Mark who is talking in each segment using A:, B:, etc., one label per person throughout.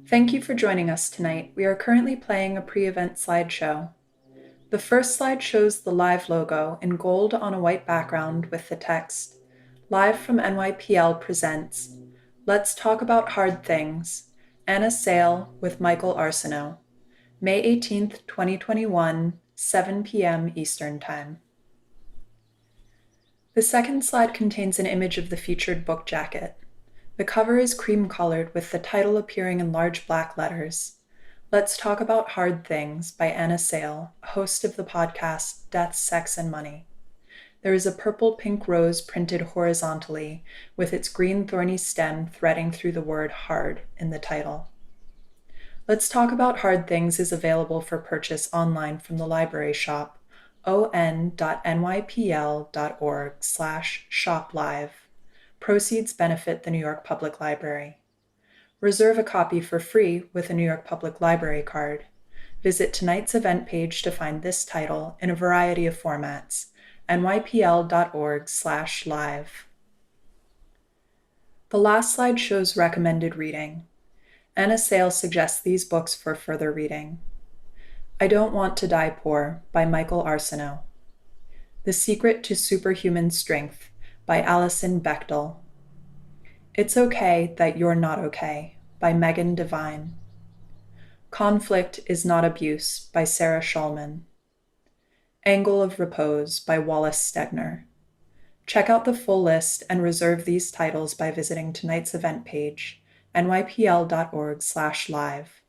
A: Thank you for joining us tonight. We are currently playing a pre-event slideshow. The first slide shows the Live logo in gold on a white background with the text, Live from NYPL presents, Let's Talk About Hard Things, Anna Sale with Michael Arsenault, May 18th, 2021, 7 p.m. Eastern Time. The second slide contains an image of the featured book jacket. The cover is cream-colored with the title appearing in large black letters. Let's Talk About Hard Things by Anna Sale, host of the podcast Death, Sex, and Money. There is a purple-pink rose printed horizontally with its green thorny stem threading through the word hard in the title. Let's Talk About Hard Things is available for purchase online from the library shop, on.nypl.org/shoplive. Proceeds benefit the New York Public Library. Reserve a copy for free with a New York Public Library card. Visit tonight's event page to find this title in a variety of formats, nypl.org/live. The last slide shows recommended reading. Anna Sale suggests these books for further reading. I Don't Want to Die Poor by Michael Arsenault. The Secret to Superhuman Strength by Alison Bechdel. It's Okay That You're Not Okay by Megan Devine. Conflict is Not Abuse by Sarah Schulman. Angle of Repose by Wallace Stegner. Check out the full list and reserve these titles by visiting tonight's event page, nypl.org/live.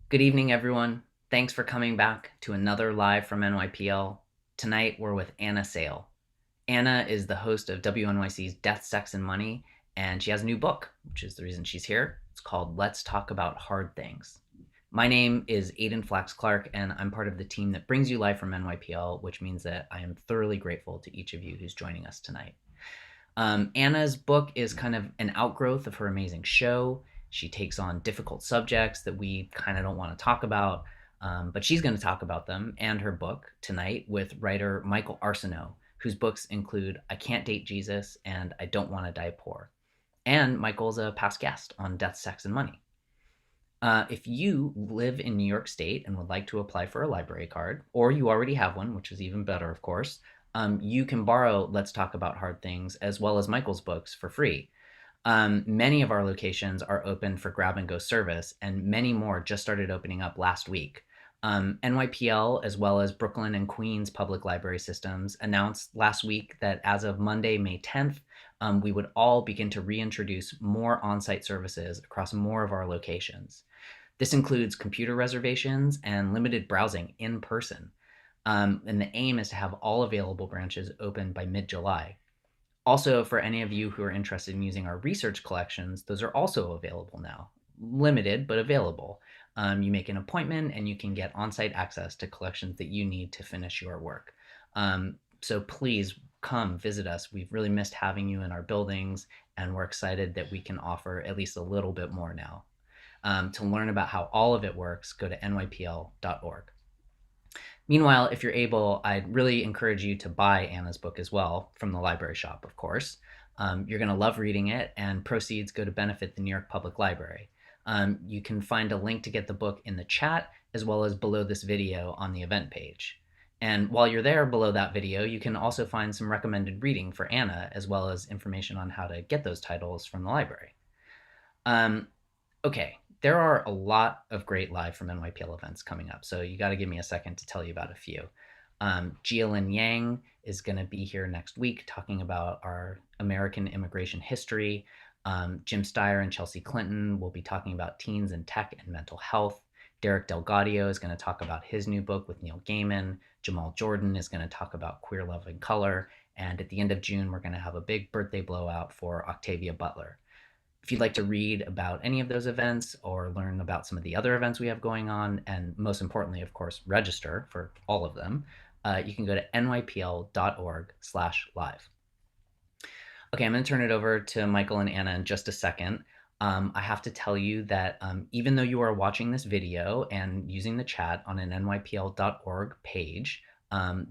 B: Good evening, everyone. Thanks for coming back to another Live from NYPL. Tonight, we're with Anna Sale. Anna is the host of WNYC's Death, Sex, and Money, and she has a new book, which is the reason she's here. It's called Let's Talk About Hard Things. My name is Aiden Flax Clark, and I'm part of the team that brings you live from NYPL, which means that I am thoroughly grateful to each of you who's joining us tonight. Anna's book is kind of an outgrowth of her amazing show. She takes on difficult subjects that we kind of don't want to talk about, but she's going to talk about them and her book tonight with writer Michael Arsenault, whose books include I Can't Date Jesus and I Don't Want to Die Poor. And Michael's a past guest on Death, Sex, and Money. If you live in New York State and would like to apply for a library card, or you already have one, which is even better, of course, you can borrow Let's Talk About Hard Things as well as Michael's books for free. Many of our locations are open for grab and go service, and many more just started opening up last week. NYPL, as well as Brooklyn and Queens public library systems, announced last week that as of Monday, May 10th, we would all begin to reintroduce more on-site services across more of our locations. This includes computer reservations and limited browsing in person. And the aim is to have all available branches open by mid-July. Also, for any of you who are interested in using our research collections, those are also available now. Limited, but available. You make an appointment and you can get on-site access to collections that you need to finish your work. So please come visit us. We've really missed having you in our buildings, and we're excited that we can offer at least a little bit more now. To learn about how all of it works, go to nypl.org. Meanwhile, if you're able, I'd really encourage you to buy Anna's book as well from the library shop, of course. You're going to love reading it, and proceeds go to benefit the New York Public Library. You can find a link to get the book in the chat as well as below this video on the event page. And while you're there below that video, you can also find some recommended reading for Anna as well as information on how to get those titles from the library. Okay, there are a lot of great Live from NYPL events coming up, so you got to give me a second to tell you about a few. Jialin Yang is going to be here next week talking about our American immigration history. Jim Steyer and Chelsea Clinton will be talking about teens and tech and mental health. Derek DelGaudio is going to talk about his new book with Neil Gaiman. Jamal Jordan is going to talk about queer love and color. And at the end of June, we're going to have a big birthday blowout for Octavia Butler. If you'd like to read about any of those events or learn about some of the other events we have going on, and most importantly, of course, register for all of them, you can go to nypl.org/live. Okay, I'm going to turn it over to Michael and Anna in just a second. I have to tell you that even though you are watching this video and using the chat on an nypl.org page,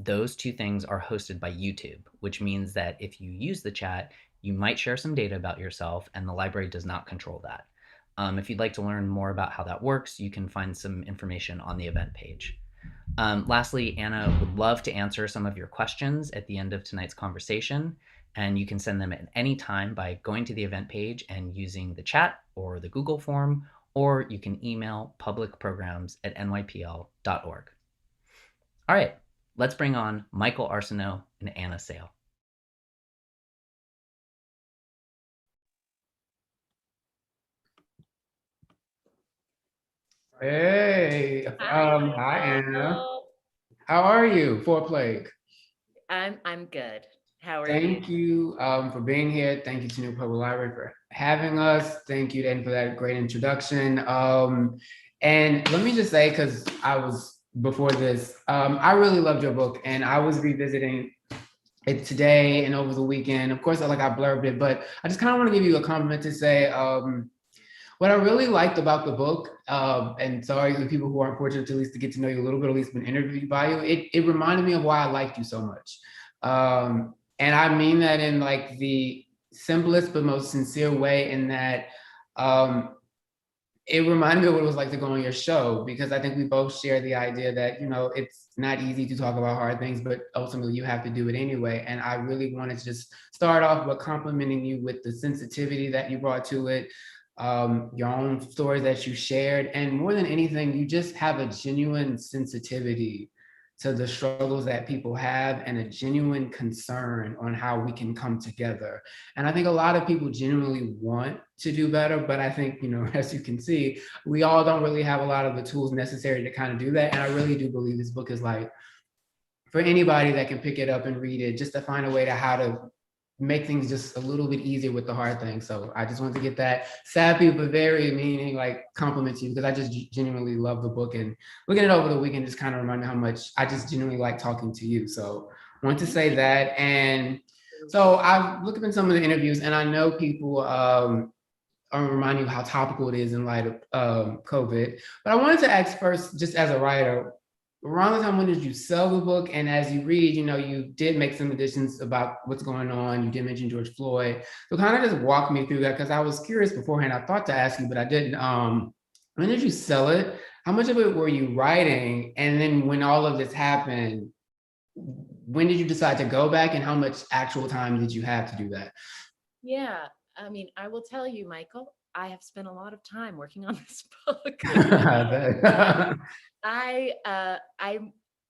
B: those two things are hosted by YouTube, which means that if you use the chat, you might share some data about yourself, and the library does not control that. If you'd like to learn more about how that works, you can find some information on the event page. Lastly, Anna would love to answer some of your questions at the end of tonight's conversation, and you can send them at any time by going to the event page and using the chat or the Google form, or you can email publicprograms@nypl.org. All right, let's bring on Michael Arceneaux and Anna Sale.
C: Hey, hi Anna.
D: Michael.
C: How are you? Foreplay.
D: I'm good. How are you?
C: Thank you for being here. Thank you to New Public Library for having us. Thank you, Dan, for that great introduction. And let me just say, because I was before this, I really loved your book, and I was revisiting it today and over the weekend. Of course, I blurbed it, but I just kind of want to give you a compliment to say what I really liked about the book, and sorry to people who aren't fortunate to at least to get to know you a little bit, at least been interviewed by you, it reminded me of why I liked you so much. And I mean that in like the simplest but most sincere way, in that it reminded me of what it was like to go on your show, because I think we both share the idea that, you know, it's not easy to talk about hard things, but ultimately you have to do it anyway. And I really wanted to just start off by complimenting you with the sensitivity that you brought to it, your own stories that you shared, and more than anything, you just have a genuine sensitivity to the struggles that people have and a genuine concern on how we can come together. And I think a lot of people genuinely want to do better, but I think, you know, as you can see, we all don't really have a lot of the tools necessary to kind of do that. And I really do believe this book is like, for anybody that can pick it up and read it, just to find a way to how to make things just a little bit easier with the hard things. So I just wanted to get that sappy but very meaning like compliment to you, because I just genuinely love the book, and looking at it over the weekend just kind of reminded me how much I just genuinely like talking to you. So I want to say that. And so I've looked up in some of the interviews, and I know people are reminding you how topical it is in light of COVID. But I wanted to ask first, just as a writer, around the time when did you sell the book? And as you read, you know, you did make some additions about what's going on. You did mention George Floyd. So kind of just walk me through that, because I was curious beforehand. I thought to ask you, but I didn't. When did you sell it? How much of it were you writing? And then when all of this happened, when did you decide to go back, and how much actual time did you have to do that?
D: Yeah, I mean, I will tell you, Michael, I have spent a lot of time working on this book.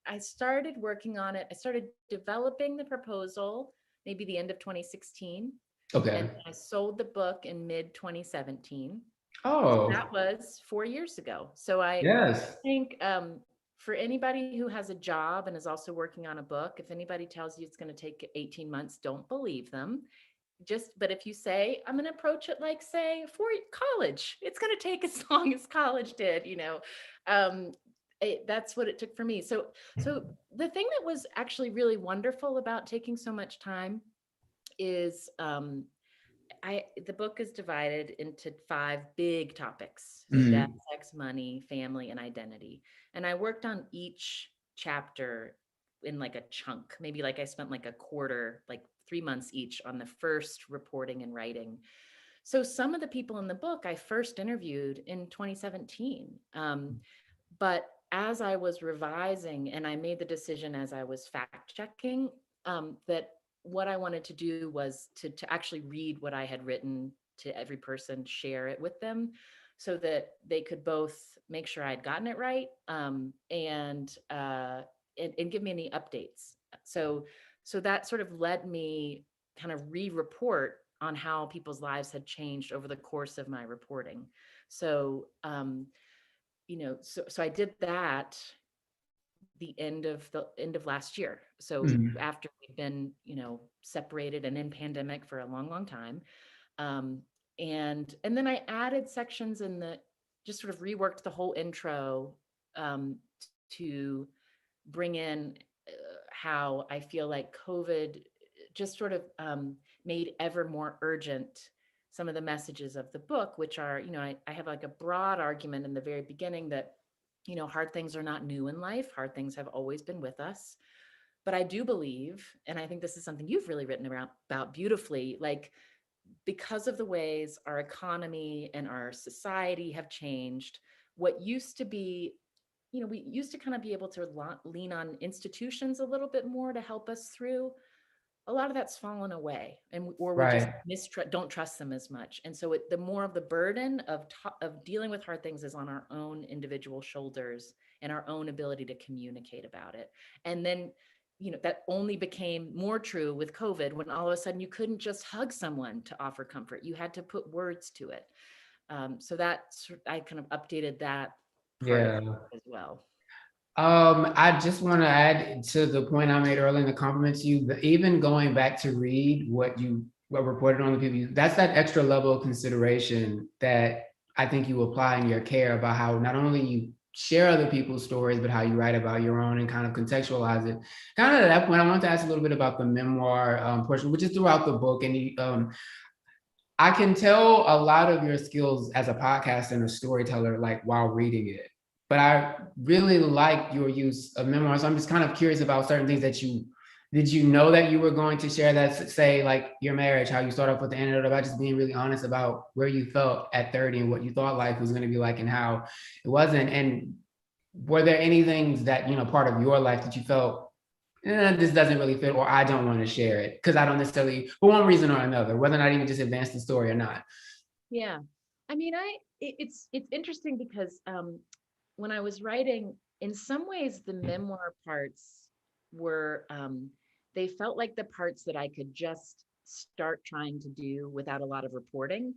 D: I started working on it. I started developing the proposal maybe the end of 2016.
C: Okay.
D: And I sold the book in mid 2017.
C: Oh,
D: That was 4 years ago. So I
C: yes.
D: think for anybody who has a job and is also working on a book, if anybody tells you it's going to take 18 months, don't believe them. But if you say, I'm going to approach it like, say, for college, it's going to take as long as college did, you know. That's what it took for me. So the thing that was actually really wonderful about taking so much time is the book is divided into 5 big topics: death, sex, money, family, and identity. And I worked on each chapter in like a chunk. Maybe like I spent like a quarter, like 3 months each on the first reporting and writing. So some of the people in the book I first interviewed in 2017. But as I was revising, and I made the decision as I was fact checking, that what I wanted to do was to actually read what I had written to every person, share it with them, so that they could both make sure I'd gotten it right, and give me any updates. So that sort of led me kind of re-report on how people's lives had changed over the course of my reporting. So so I did that the end of last year. So after we've been, separated and in pandemic for a long, long time. And then I added sections just sort of reworked the whole intro to bring in how I feel like COVID just sort of made ever more urgent some of the messages of the book, which are, I have like a broad argument in the very beginning that, hard things are not new in life. Hard things have always been with us. But I do believe, and I think this is something you've really written about beautifully, like because of the ways our economy and our society have changed, what used to be, we used to kind of be able to lean on institutions a little bit more to help us through. A lot of that's fallen away, or we just
C: Right.
D: don't trust them as much. And so the more of the burden of dealing with hard things is on our own individual shoulders and our own ability to communicate about it. And then, that only became more true with COVID, when all of a sudden you couldn't just hug someone to offer comfort. You had to put words to it. So I kind of updated that part of
C: Yeah.
D: it as well.
C: I just want to add to the point I made earlier in the compliment to you, even going back to read what reported on the people, that's that extra level of consideration that I think you apply in your care about how not only you share other people's stories, but how you write about your own and kind of contextualize it. Kind of at that point, I want to ask a little bit about the memoir portion, which is throughout the book. And I can tell a lot of your skills as a podcaster and a storyteller, like while reading it. But I really like your use of memoirs. I'm just kind of curious about certain things that did you know that you were going to share that, say like your marriage, how you start off with the anecdote about just being really honest about where you felt at 30 and what you thought life was going to be like and how it wasn't. And were there any things that, part of your life that you felt, this doesn't really fit, or I don't want to share it because I don't necessarily, for one reason or another, whether or not even just advance the story or not.
D: Yeah. I mean, it's interesting because when I was writing, in some ways, the memoir parts were, they felt like the parts that I could just start trying to do without a lot of reporting.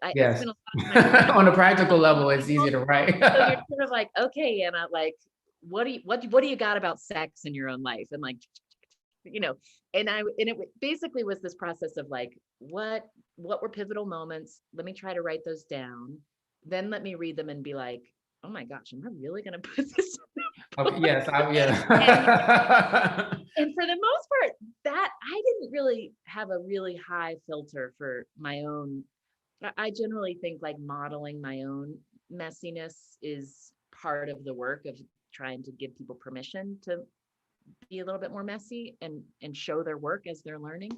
D: I
C: Yes.
D: spent a lot of time
C: On a practical level, it's easy to write.
D: so you're sort of like, okay, Anna, like, what do you got about sex in your own life? And like, and it basically was this process of like, what were pivotal moments? Let me try to write those down. Then let me read them and be like, oh my gosh, am I really going to put this in the book?
C: Okay, yes, yeah.
D: And for the most part, that I didn't really have a really high filter for my own. I generally think like modeling my own messiness is part of the work of trying to give people permission to be a little bit more messy and show their work as they're learning.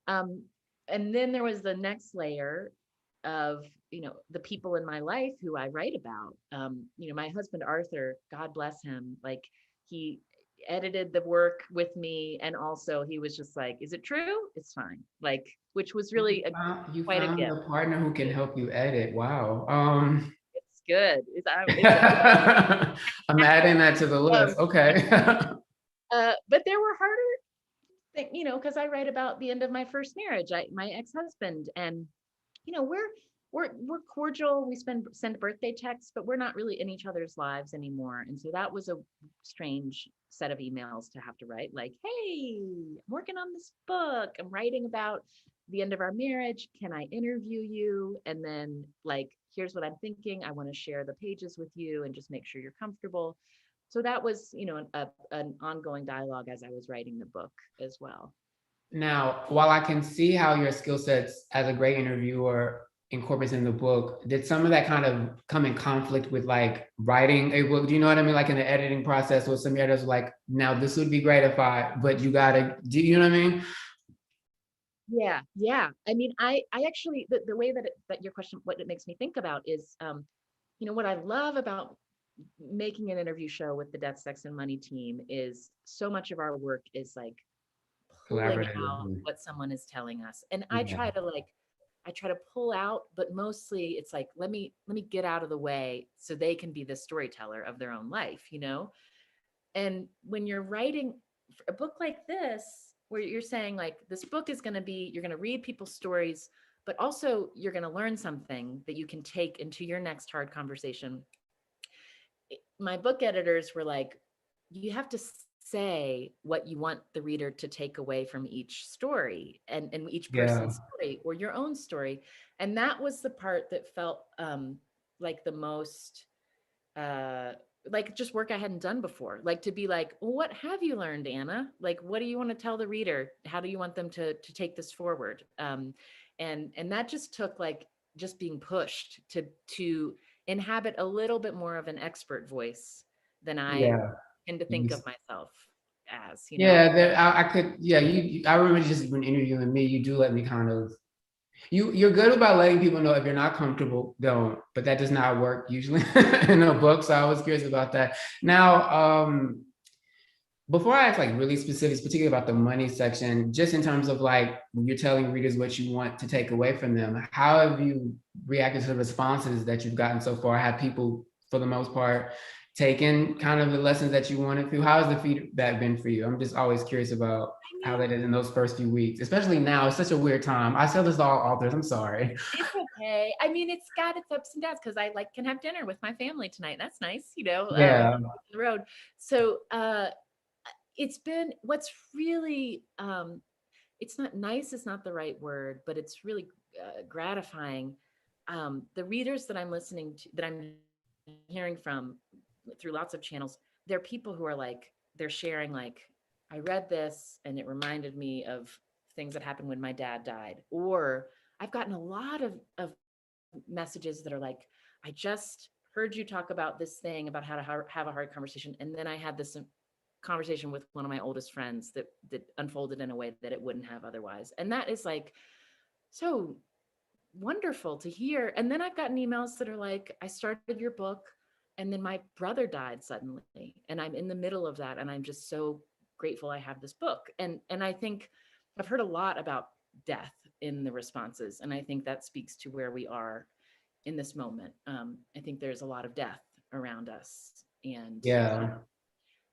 D: And then there was the next layer of, the people in my life who I write about. My husband, Arthur, God bless him, like he edited the work with me. And also he was just like, is it true? It's fine. Like, which was really
C: You
D: quite a
C: found
D: gift.
C: a partner who can help you edit. Wow.
D: It's good.
C: I'm adding that to the list. Okay.
D: But there were harder things, because I write about the end of my first marriage, my ex-husband, and we're cordial. We send birthday texts, but we're not really in each other's lives anymore. And so that was a strange set of emails to have to write, like, hey, I'm working on this book. I'm writing about the end of our marriage. Can I interview you? And then like, here's what I'm thinking. I want to share the pages with you and just make sure you're comfortable. So that was, an ongoing dialogue as I was writing the book as well.
C: Now, while I can see how your skill sets as a great interviewer incorporates in the book, did some of that kind of come in conflict with like writing a book? Do you know what I mean? Like in the editing process, where some editors were like, now this would be great but you gotta, do you know what I mean?
D: Yeah. I mean, I actually, the way that your question, what it makes me think about is, what I love about making an interview show with the Death, Sex, and Money team is so much of our work is like pulling out what someone is telling us. And I try to pull out, but mostly it's like, let me get out of the way so they can be the storyteller of their own life, And when you're writing a book like this, where you're saying like, this book is going to be, you're going to read people's stories, but also you're going to learn something that you can take into your next hard conversation. My book editors were like, you have to say what you want the reader to take away from each story and each person's story or your own story. And that was the part that felt like the most like just work I hadn't done before. Like to be like, well, what have you learned, Anna? Like, what do you want to tell the reader? How do you want them to take this forward? And that just took like just being pushed to inhabit a little bit more of an expert voice than I tend to think of myself as,
C: Yeah, I could. Yeah, I remember just when interviewing me, you do let me kind of You're good about letting people know if you're not comfortable, don't. But that does not work usually in a book. So I was curious about that. Now, before I ask like really specifics, particularly about the money section, just in terms of like when you're telling readers what you want to take away from them, how have you reacted to the responses that you've gotten so far? Have people, for the most part, taken kind of the lessons that you wanted to? How has the feedback been for you? I'm just always curious about
D: I
C: how
D: mean,
C: that is in those first few weeks, especially now. It's such a weird time. I tell this to all authors. I'm sorry.
D: it's okay. I mean, it's got its ups and downs because I like can have dinner with my family tonight. That's nice,
C: Yeah.
D: the road. So it's been what's really it's not nice is not the right word, but it's really gratifying. The readers that I'm listening to, that I'm hearing from through lots of channels, they're people who are like, they're sharing like, I read this and it reminded me of things that happened when my dad died. Or I've gotten a lot of messages that are like, I just heard you talk about this thing about how to have a hard conversation. And then I had this conversation with one of my oldest friends that unfolded in a way that it wouldn't have otherwise. And that is like so wonderful to hear. And then I've gotten emails that are like, I started your book and then my brother died suddenly. And I'm in the middle of that. And I'm just so grateful I have this book. And I think I've heard a lot about death in the responses. And I think that speaks to where we are in this moment. I think there's a lot of death around us. And
C: Yeah.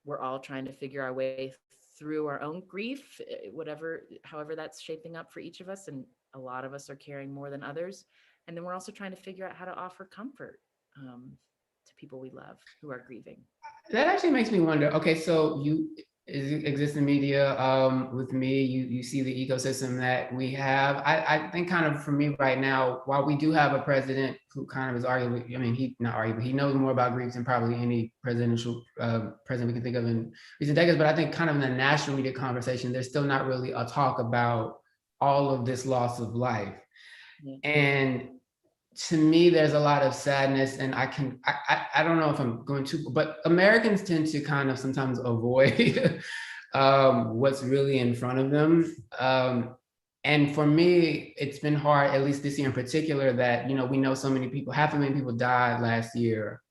D: we're all trying to figure our way through our own grief, whatever, however that's shaping up for each of us. And a lot of us are carrying more than others. And then we're also trying to figure out how to offer comfort to people we love who are grieving.
C: That actually makes me wonder. Okay, so you exist in media. With me, you see the ecosystem that we have. I think kind of for me right now, while we do have a president who kind of is arguably, I mean, he not arguably, he knows more about grief than probably any presidential president we can think of in recent decades. But I think kind of in the national media conversation, there's still not really a talk about all of this loss of life.
D: Yeah.
C: And to me, there's a lot of sadness, and I don't know if I'm going to, but Americans tend to kind of sometimes avoid what's really in front of them. And for me, it's been hard, at least this year in particular, that, we know so many people, 500,000 people died last year.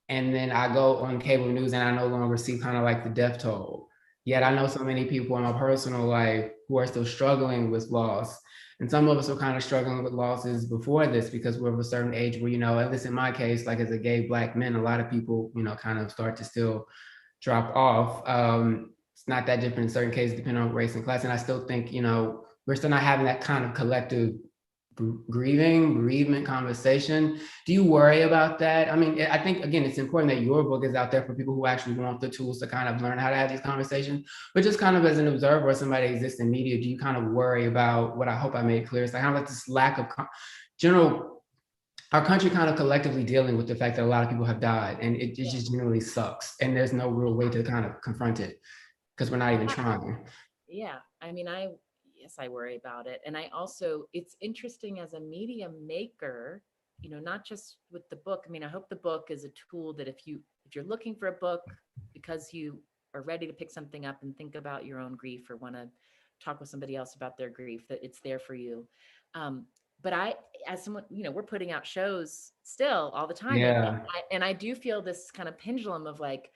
C: And then I go on cable news and I no longer see kind of like the death toll. Yet I know so many people in my personal life who are still struggling with loss. And some of us are kind of struggling with losses before this because we're of a certain age where, at least in my case, like as a gay Black man, a lot of people, kind of start to still drop off. It's not that different in certain cases, depending on race and class. And I still think, we're still not having that kind of collective bereavement conversation. Do you worry about that? I mean, I think, again, it's important that your book is out there for people who actually want the tools to kind of learn how to have these conversations. But just kind of as an observer or somebody that exists in media, do you kind of worry about what I hope I made clear? It's like kind of like this lack of general, our country kind of collectively dealing with the fact that a lot of people have died, and it just generally sucks. And there's no real way to kind of confront it because we're not even trying.
D: Yeah. I mean, yes, I worry about it. And I also, it's interesting as a media maker, not just with the book. I mean, I hope the book is a tool that if you're looking for a book because you are ready to pick something up and think about your own grief or want to talk with somebody else about their grief, that it's there for you. But as someone, we're putting out shows still all the time.
C: Yeah.
D: And I do feel this kind of pendulum of like,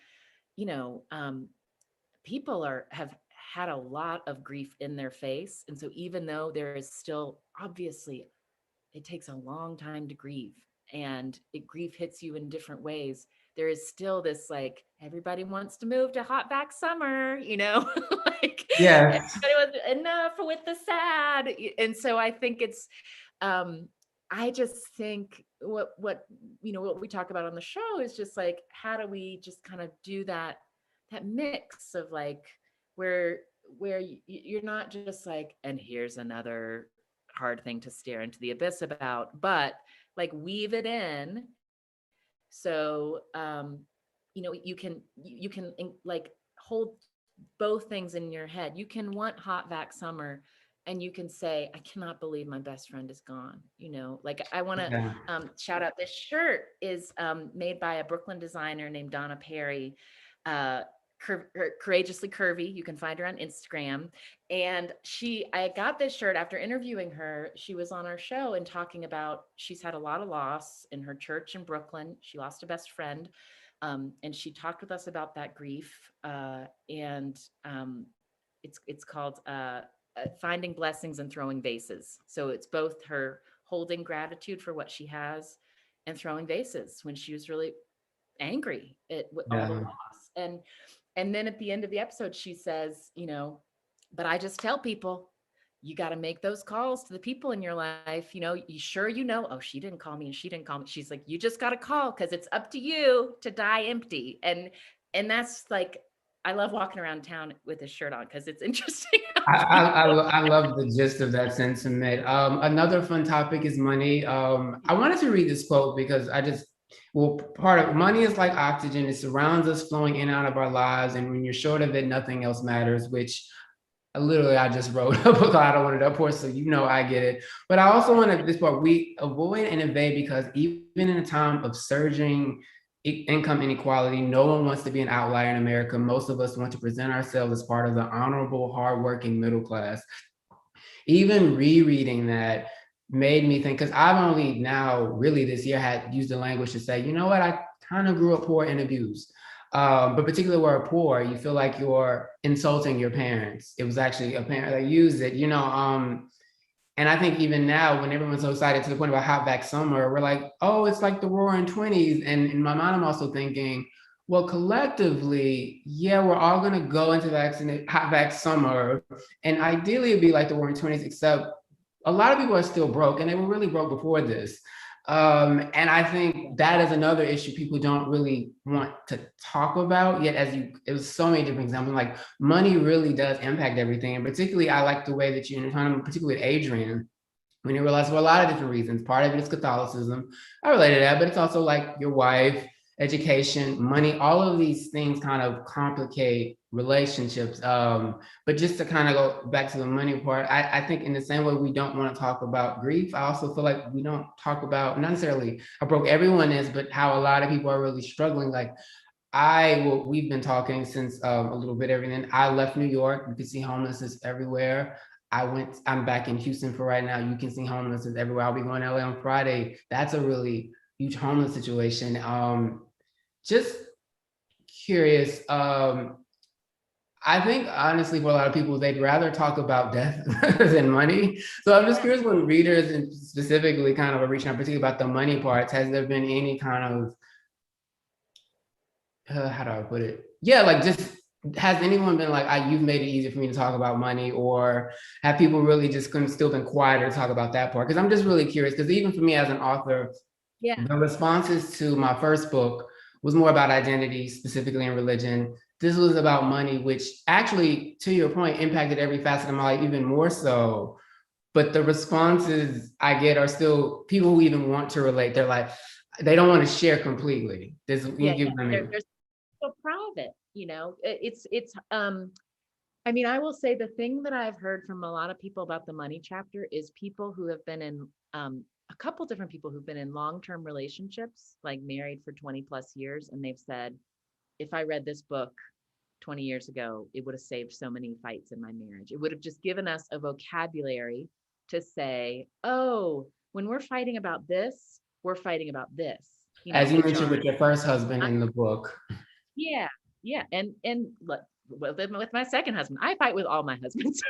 D: people have had a lot of grief in their face. And so even though there is still, obviously, it takes a long time to grieve and grief hits you in different ways. There is still this like, everybody wants to move to hot back summer, like
C: Yeah.
D: everybody wants enough with the sad. And so I think it's, I just think what we talk about on the show is just like, how do we just kind of do that mix of like, where you're not just like, and here's another hard thing to stare into the abyss about, but like weave it in. So, you can like hold both things in your head. You can want hot vac summer and you can say, I cannot believe my best friend is gone. Like I want to shout out, this shirt is made by a Brooklyn designer named Donna Perry. Courageously Curvy. You can find her on Instagram. And I got this shirt after interviewing her. She was on our show and talking about, she's had a lot of loss in her church in Brooklyn. She lost a best friend. And she talked with us about that grief. And it's called Finding Blessings and Throwing Vases. So it's both her holding gratitude for what she has and throwing vases when she was really angry at all the loss. And then at the end of the episode, she says, but I just tell people, you got to make those calls to the people in your life. Oh, she didn't call me and she didn't call me. She's like, you just got to call because it's up to you to die empty. And that's like, I love walking around town with this shirt on because it's interesting.
C: I love the gist of that sentiment. Another fun topic is money. I wanted to read this quote because part of money is like oxygen. It surrounds us, flowing in and out of our lives. And when you're short of it, nothing else matters, which I just wrote a book out on it, of course, so I get it. But I also wanted this part, we avoid and evade because even in a time of surging income inequality, no one wants to be an outlier in America. Most of us want to present ourselves as part of the honorable, hardworking middle class. Even rereading that made me think, because I've only now really this year had used the language to say, you know what, I kind of grew up poor and abused. But particularly where poor, you feel like you're insulting your parents. It was actually a parent that used it, and I think even now, when everyone's so excited to the point about hot back summer, we're like, oh, it's like the roaring 20s. And in my mind, I'm also thinking, well, collectively, yeah, we're all going to go into hot back summer. And ideally, it'd be like the roaring 20s, except a lot of people are still broke, and they were really broke before this. And I think that is another issue people don't really want to talk about yet. It was so many different examples. Like money really does impact everything, and particularly I like the way that you intertwine, particularly with Adrian, when you realize for a lot of different reasons. Part of it is Catholicism. I relate to that, but it's also like your wife, education, money. All of these things kind of complicate relationships. But just to kind of go back to the money part, I think in the same way we don't want to talk about grief, I also feel like we don't talk about, not necessarily how broke everyone is, but how a lot of people are really struggling. Like we've been talking since a little bit everything. I left New York. You can see homelessness everywhere. I'm back in Houston for right now. You can see homelessness everywhere. I'll be going to LA on Friday. That's a really huge homeless situation. Just curious. I think honestly, for a lot of people, they'd rather talk about death than money. So I'm just curious, when readers and specifically kind of are reaching out, particularly about the money parts, has there been any kind of, how do I put it? Yeah, like just, has anyone been like, you've made it easy for me to talk about money, or have people really just still been quieter to talk about that part? Because I'm just really curious, because even for me as an author, the responses to my first book was more about identity, specifically in religion. This was about money, which actually, to your point, impacted every facet of my life, even more so. But the responses I get are still people who even want to relate. They're like, they don't want to share completely.
D: They're so private, I will say the thing that I've heard from a lot of people about the money chapter is people who have been in a couple different people who've been in long-term relationships, like married for 20 plus years. And they've said, if I read this book 20 years ago, it would have saved so many fights in my marriage. It would have just given us a vocabulary to say, oh, when we're fighting about this, we're fighting about this.
C: As you mentioned with your first husband in the book.
D: Yeah. And look, with my second husband, I fight with all my husbands.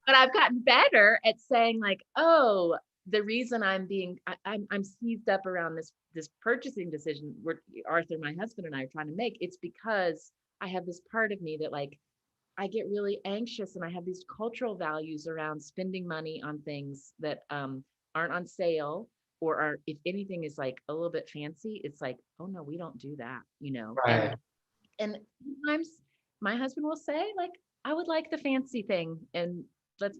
D: But I've gotten better at saying like, oh, the reason I'm seized up around this purchasing decision where Arthur, my husband, and I are trying to make, it's because I have this part of me that like, I get really anxious, and I have these cultural values around spending money on things that aren't on sale, or are, if anything is like a little bit fancy, it's like, oh no, we don't do that,
C: Right.
D: And sometimes my husband will say like, I would like the fancy thing, and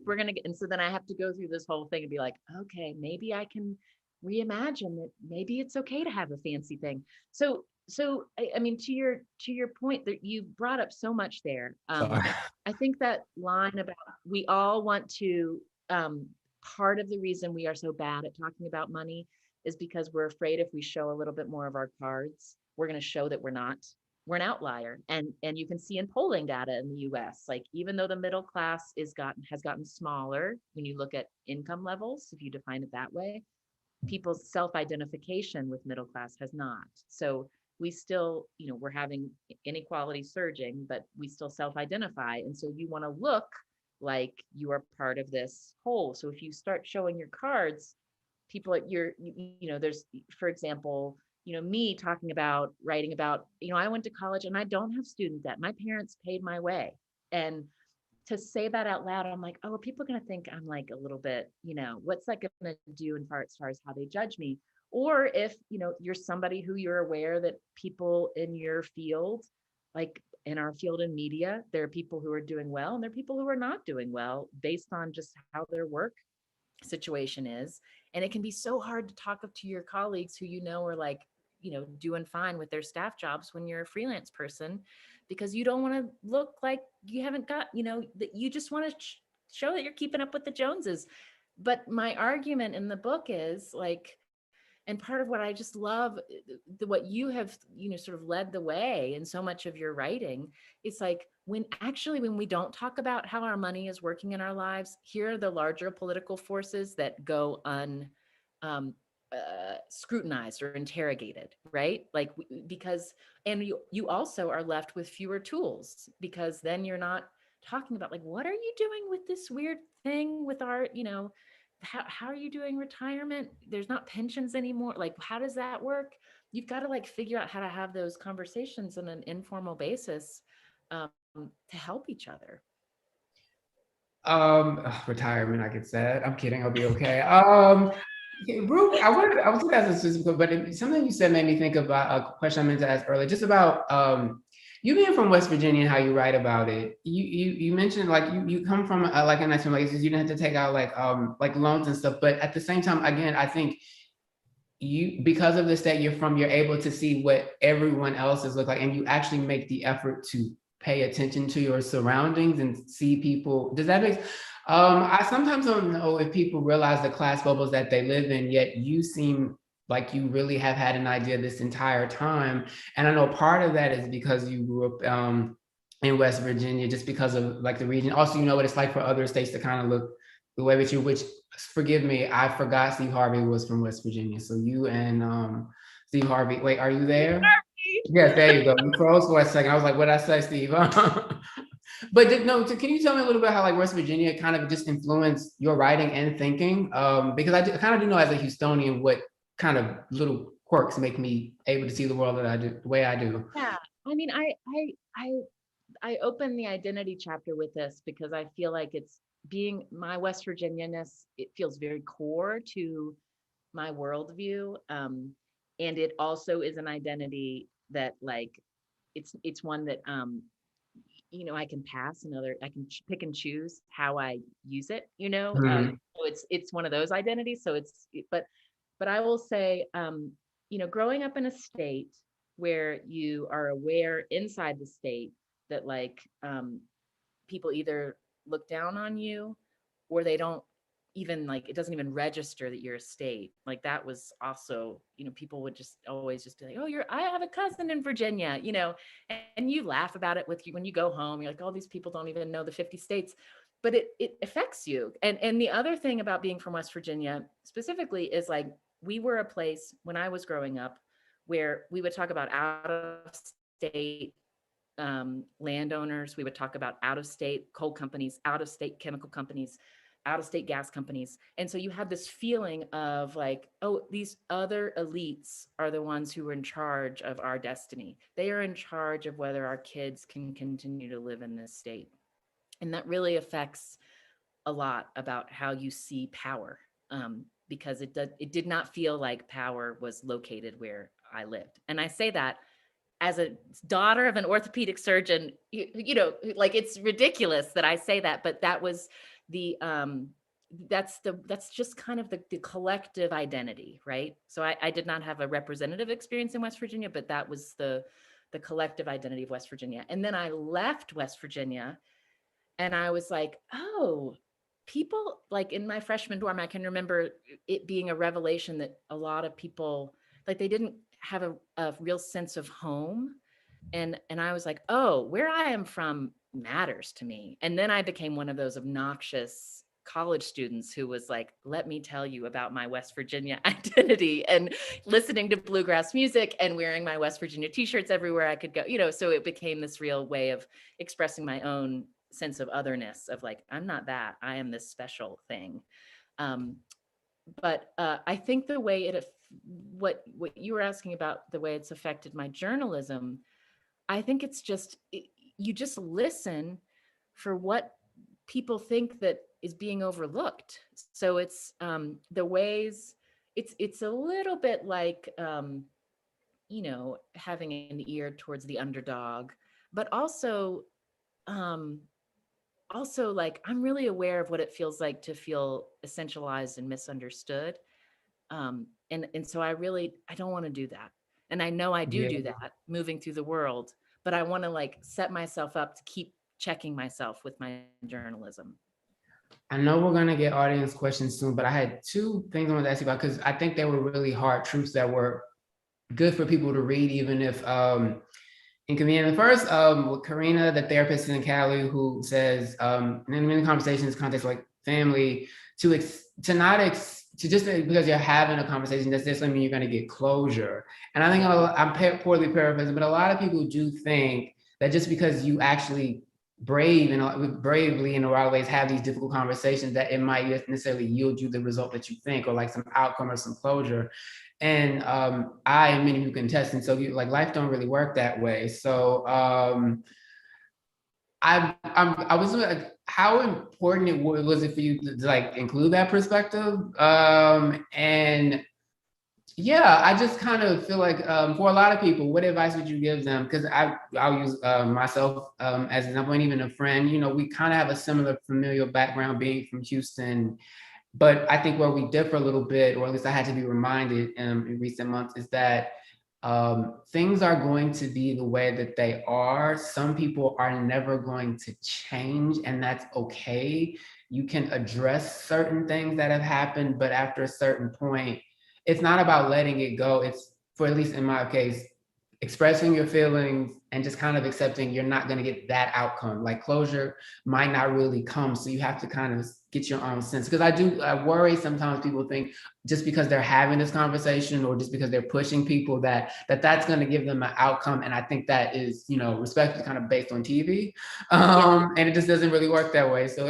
D: we're gonna get, and so then I have to go through this whole thing and be like, okay, maybe I can reimagine that maybe it's okay to have a fancy thing. So I mean, to your point that you brought up so much there. I think that line about we all want to, part of the reason we are so bad at talking about money is because we're afraid if we show a little bit more of our cards, we're going to show that we're an outlier. And you can see in polling data in the US, like even though the middle class has gotten smaller, when you look at income levels, if you define it that way, people's self-identification with middle class has not. So we still, we're having inequality surging, but we still self-identify. And so you want to look like you are part of this whole. So if you start showing your cards, people at there's, for example, me talking about writing about, I went to college and I don't have student debt. My parents paid my way. And to say that out loud, I'm like, oh, are people going to think I'm like a little bit, what's that going to do as far as how they judge me? Or if, you're somebody who you're aware that people in your field, like in our field in media, there are people who are doing well and there are people who are not doing well based on just how their work situation is. And it can be so hard to talk up to your colleagues who, are like, doing fine with their staff jobs when you're a freelance person, because you don't want to look like you haven't got, that you just want to show that you're keeping up with the Joneses. But my argument in the book is like, and part of what I just love, what you have, sort of led the way in so much of your writing, it's like when we don't talk about how our money is working in our lives, here are the larger political forces that go scrutinized or interrogated, right? Like because, and you also are left with fewer tools, because then you're not talking about like, what are you doing with this weird thing with our, how are you doing retirement? There's not pensions anymore. Like, how does that work? You've got to like figure out how to have those conversations on an informal basis to help each other.
C: Retirement, I get sad. I'm kidding. I'll be okay. Ruth, I was going to ask a specific, but something you said made me think about a question I meant to ask earlier, just about you being from West Virginia and how you write about it. You mentioned like you come from like a nice family, you didn't have to take out like loans and stuff, but at the same time, again, I think because of the state you're from, you're able to see what everyone else is look like, and you actually make the effort to pay attention to your surroundings and see people. Does that make I sometimes don't know if people realize the class bubbles that they live in, yet you seem like you really have had an idea this entire time. And I know part of that is because you grew up in West Virginia, just because of like the region. Also, you know what it's like for other states to kind of look the way with you, which, forgive me, I forgot Steve Harvey was from West Virginia. So you and Steve Harvey, wait, are you there? Yes, there you go. You froze for a second. I was like, what did I say, Steve? But can you tell me a little bit how like West Virginia kind of just influenced your writing and thinking? Because I kind of do know as a Houstonian what kind of little quirks make me able to see the world that I do, the way I do.
D: Yeah, I mean, I open the identity chapter with this because I feel like it's being my West Virginia-ness, it feels very core to my worldview. And it also is an identity that like, it's one that, I can I can pick and choose how I use it, so it's one of those identities. So but I will say, growing up in a state where you are aware inside the state that like, people either look down on you or they don't even like, it doesn't even register that you're a state. Like that was also, people would just always just be like, oh, I have a cousin in Virginia, and you laugh about it with you when you go home. You're like, oh, these people don't even know the 50 states, but it affects you. And the other thing about being from West Virginia specifically is like, we were a place when I was growing up where we would talk about out of state landowners. We would talk about out of state coal companies, out of state chemical companies, out of state gas companies. And so you had this feeling of like, oh, these other elites are the ones who are in charge of our destiny. They are in charge of whether our kids can continue to live in this state. And that really affects a lot about how you see power, because it did not feel like power was located where I lived. And I say that as a daughter of an orthopedic surgeon, like it's ridiculous that I say that, but that was that's just kind of the collective identity, right? So I did not have a representative experience in West Virginia, but that was the collective identity of West Virginia. And then I left West Virginia and I was like, oh, people like in my freshman dorm, I can remember it being a revelation that a lot of people, like they didn't have a real sense of home. And I was like, oh, where I am from matters to me. And then I became one of those obnoxious college students who was like, let me tell you about my West Virginia identity, and listening to bluegrass music and wearing my West Virginia t-shirts everywhere I could go, so it became this real way of expressing my own sense of otherness, of like, I'm not that, I am this special thing. Um, but I think the way what you were asking about, the way it's affected my journalism, I think it's just, you just listen for what people think that is being overlooked. So it's the ways, it's a little bit like, having an ear towards the underdog, but um, also like, I'm really aware of what it feels like to feel essentialized and misunderstood. And so I don't want to do that. And I know I do
C: Yeah.
D: do that moving through the world, but I want to like set myself up to keep checking myself with my journalism.
C: I know we're gonna get audience questions soon, but I had two things I wanted to ask you about because I think they were really hard truths that were good for people to read, even if inconvenient. The first, with Karina, the therapist in Cali, who says, and in many conversations, context like family, to just because you're having a conversation, that's just mean you're going to get closure. And I think I'm poorly paraphrasing, but a lot of people do think that just because you actually bravely in a lot of ways have these difficult conversations, that it might necessarily yield you the result that you think, or like some outcome or some closure. And I and many people can test, and so like life don't really work that way. So I was like, how important was it for you to like include that perspective? And yeah, I just kind of feel like for a lot of people, what advice would you give them? Because I'll use myself as an example, and even a friend. We kind of have a similar familial background, being from Houston. But I think where we differ a little bit, or at least I had to be reminded in recent months, is that things are going to be the way that they are. Some people are never going to change, and that's okay. You can address certain things that have happened, but after a certain point, it's not about letting it go. It's, for at least in my case, expressing your feelings and just kind of accepting you're not going to get that outcome. Like closure might not really come. So you have to kind of get your own sense. Because I worry sometimes people think just because they're having this conversation, or just because they're pushing people, that's going to give them an outcome. And I think that is, respectfully kind of based on TV. And it just doesn't really work that way. So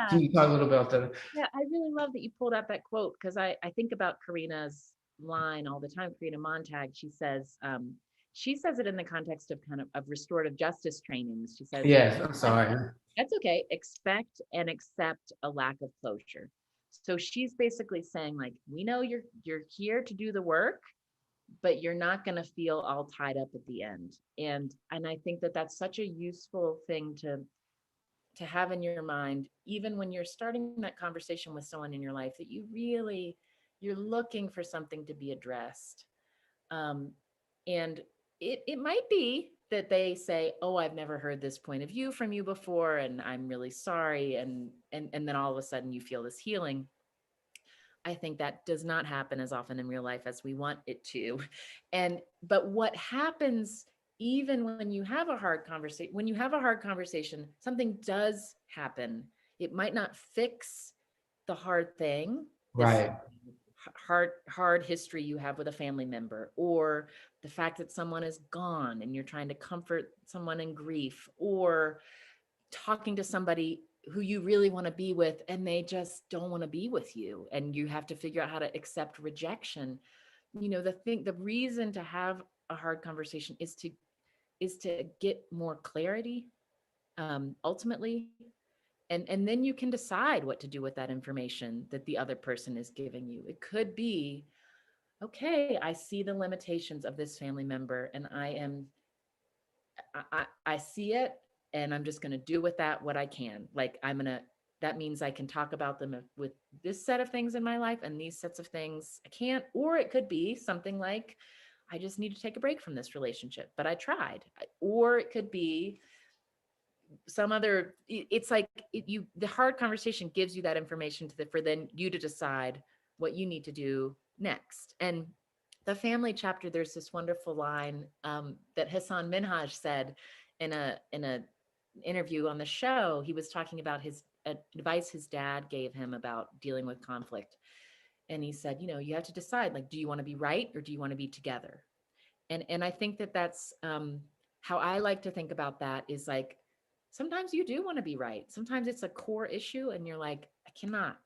C: can you talk a little bit about that?
D: Yeah, I really love that you pulled out that quote, because I think about Karina's line all the time. Karina Montag, she says it in the context of kind of restorative justice trainings. She says,
C: Yes, I'm sorry.
D: that's okay. Expect and accept a lack of closure. So she's basically saying, like, we know you're here to do the work, but you're not going to feel all tied up at the end. And I think that that's such a useful thing to have in your mind, even when you're starting that conversation with someone in your life that you're looking for something to be addressed. And it might be that they say, oh, I've never heard this point of view from you before, and I'm really sorry. And then all of a sudden you feel this healing. I think that does not happen as often in real life as we want it to. But what happens, even when you have a hard conversation, something does happen. It might not fix the hard thing, this
C: Right.
D: hard history you have with a family member, or the fact that someone is gone and you're trying to comfort someone in grief, or talking to somebody who you really want to be with and they just don't want to be with you, and you have to figure out how to accept rejection. The reason to have a hard conversation is to get more clarity, ultimately, and then you can decide what to do with that information that the other person is giving you. It could be, okay, I see the limitations of this family member, and I see it, and I'm just going to do with that what I can. Like, that means I can talk about them with this set of things in my life, and these sets of things I can't. Or it could be something like, I just need to take a break from this relationship, but I tried. Or it could be some other, it's like the hard conversation gives you that information for then you to decide what you need to do next. And The family chapter, there's this wonderful line that Hassan Minhaj said in a interview on the show. He was talking about his advice his dad gave him about dealing with conflict. And he said, you have to decide, like, do you want to be right or do you want to be together? And I think that that's how I like to think about that is like, sometimes you do want to be right. Sometimes it's a core issue and you're like, I cannot.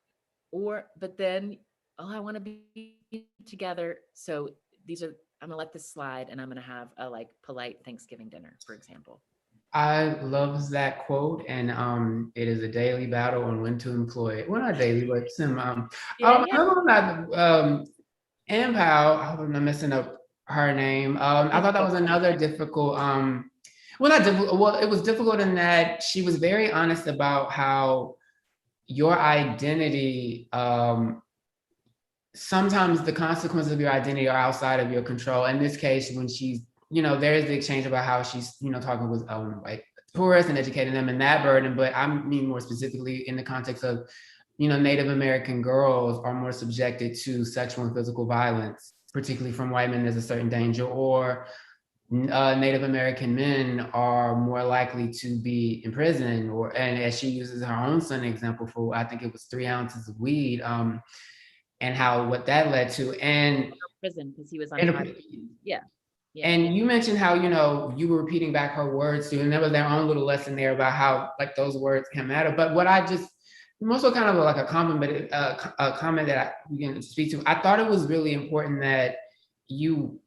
D: But then, oh, I want to be together. So I'm gonna let this slide and I'm gonna have a like polite Thanksgiving dinner, for example.
C: I love that quote, and it is a daily battle on when to employ it. Well, not daily, but some.
D: Yeah, yeah.
C: Another one that Ann Powell, I hope I'm not messing up her name. I thought that was another difficult. Well, not difficult. Well, it was difficult in that she was very honest about how your identity. Sometimes the consequences of your identity are outside of your control. In this case, when she's, there is the exchange about how she's, talking with white tourists and educating them in that burden. But I mean more specifically in the context of, Native American girls are more subjected to sexual and physical violence, particularly from white men. There's a certain danger, or Native American men are more likely to be in prison, and as she uses her own son example for, I think it was 3 ounces of weed. And what that led to, and
D: Prison, because he was on
C: and,
D: trial. Yeah.
C: and you mentioned how you were repeating back her words too, and there was their own little lesson there about how like those words can matter. But what I just also kind of like a compliment, a comment that we can speak to. I thought it was really important that you,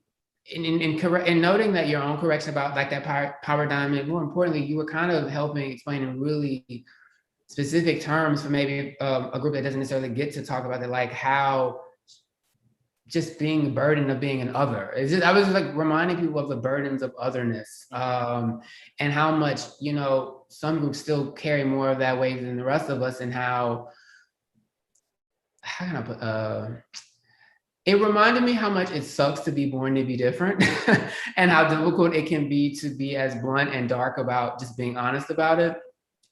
C: in noting that your own correction about like that power dynamic. More importantly, you were kind of helping explain in really specific terms for maybe a group that doesn't necessarily get to talk about it, like how just being the burden of being an other. I was just like reminding people of the burdens of otherness, and how much, some groups still carry more of that weight than the rest of us, and how can I put, it reminded me how much it sucks to be born to be different and how difficult it can be to be as blunt and dark about just being honest about it.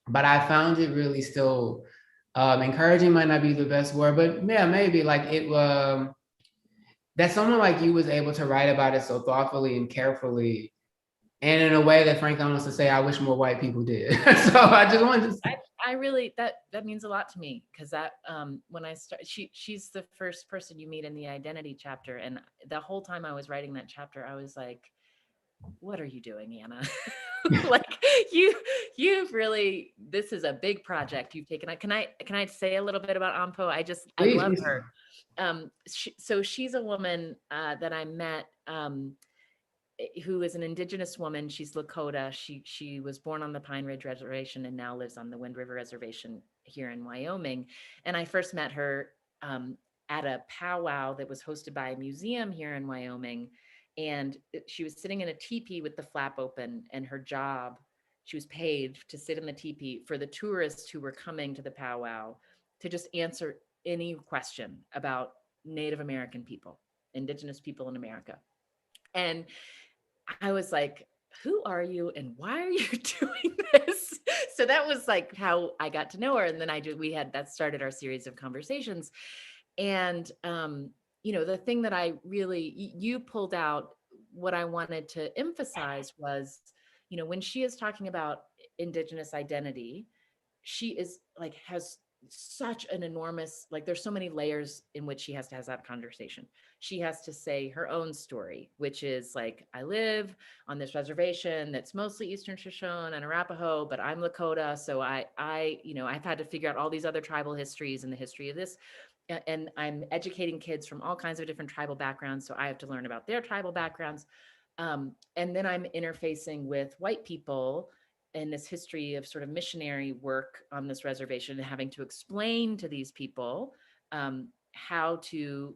C: But I found it really still encouraging, might not be the best word, but yeah, maybe like it that someone like you was able to write about it so thoughtfully and carefully, and in a way that frankly I want to say I wish more white people did. So I just wanted to say.
D: I really, that means a lot to me, because that when I start, she's the first person you meet in the identity chapter, and the whole time I was writing that chapter, I was like, what are you doing, Anna? Like you've really, this is a big project you've taken. Can I say a little bit about Ampo? I love her. So she's a woman that I met who is an indigenous woman. She's Lakota. She was born on the Pine Ridge Reservation and now lives on the Wind River Reservation here in Wyoming. And I first met her at a powwow that was hosted by a museum here in Wyoming. And she was sitting in a teepee with the flap open, and her job, she was paid to sit in the teepee for the tourists who were coming to the powwow to just answer any question about Native American people, indigenous people in America. And I was like, who are you and why are you doing this? So that was like how I got to know her. And then that started our series of conversations. And, the thing that you pulled out, what I wanted to emphasize was, when she is talking about indigenous identity, she is like, has such an enormous, like, there's so many layers in which she has to have that conversation. She has to say her own story, which is like, I live on this reservation that's mostly Eastern Shoshone and Arapaho, but I'm Lakota. So I've had to figure out all these other tribal histories and the history of this. And I'm educating kids from all kinds of different tribal backgrounds. So I have to learn about their tribal backgrounds. And then I'm interfacing with white people in this history of sort of missionary work on this reservation, and having to explain to these people how to,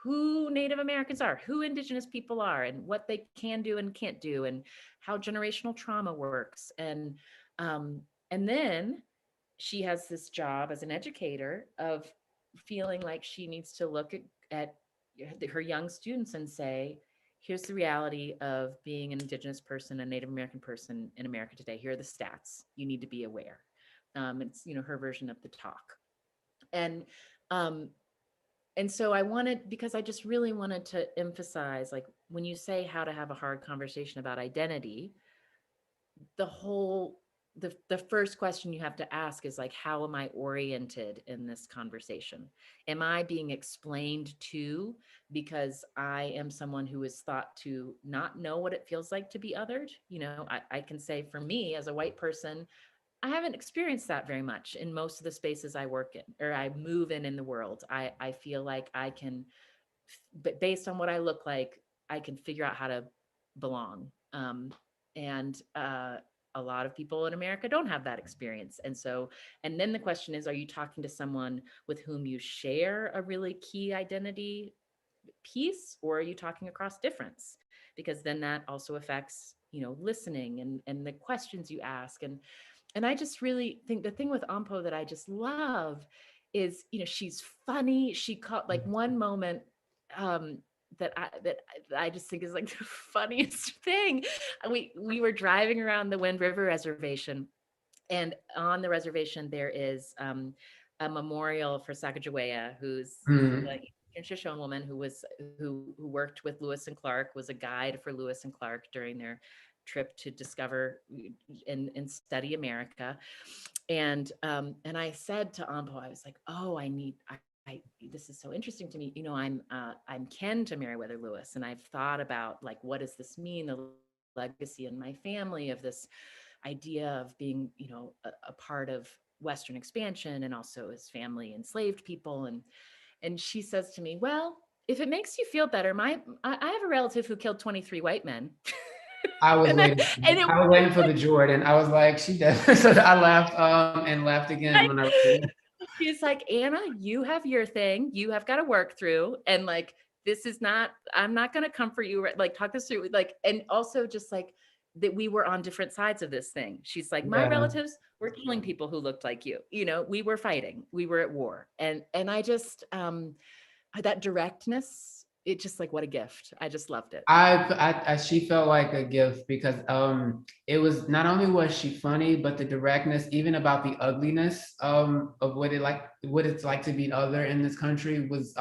D: who Native Americans are, who indigenous people are, and what they can do and can't do, and how generational trauma works. And then she has this job as an educator of feeling like she needs to look at her young students and say, here's the reality of being an indigenous person, a Native American person in America today. Here are the stats. You need to be aware. It's, her version of the talk. And and so I wanted, because I just really wanted to emphasize, like, when you say how to have a hard conversation about identity, the whole the first question you have to ask is like, how am I oriented in this conversation? Am I being explained to, because I am someone who is thought to not know what it feels like to be othered? You know, I can say, for me as a white person, I haven't experienced that very much in most of the spaces I work in or I move in the world. I feel like I can, but based on what I look like, I can figure out how to belong. And a lot of people in America don't have that experience. And so, and then the question is, are you talking to someone with whom you share a really key identity piece, or are you talking across difference? Because then that also affects, you know, listening and the questions you ask. And I just really think the thing with Ampo that I just love is, you know, she's funny. She caught like one moment um that I just think is like the funniest thing. We were driving around the Wind River Reservation, and on the reservation there is a memorial for Sacagawea, who's
C: Mm.
D: like a Shoshone woman who worked with Lewis and Clark, was a guide for Lewis and Clark during their trip to discover and study America. And I said to Ampo, I was like, oh, I this is so interesting to me. You know, I'm kin to Meriwether Lewis, and I've thought about like, what does this mean? The legacy in my family of this idea of being, you know, a part of Western expansion, and also his family enslaved people. And she says to me, well, if it makes you feel better, I have a relative who killed 23 white men.
C: I was
D: and, that,
C: waiting.
D: and it
C: I was waiting for the Jordan. I was like, she does. So I laughed and laughed again when I read it.
D: she's like, Anna, you have your thing. You have got to work through. And like, this is not, I'm not going to comfort you. Like, talk this through. Like, and also just like that we were on different sides of this thing. She's like, my
C: Yeah.
D: relatives were killing people who looked like you. You know, we were fighting. We were at war. And I just, that directness, it just like, what a gift. I just loved it.
C: She felt like a gift because it was not only was she funny, but the directness, even about the ugliness of what it's like to be other in this country, was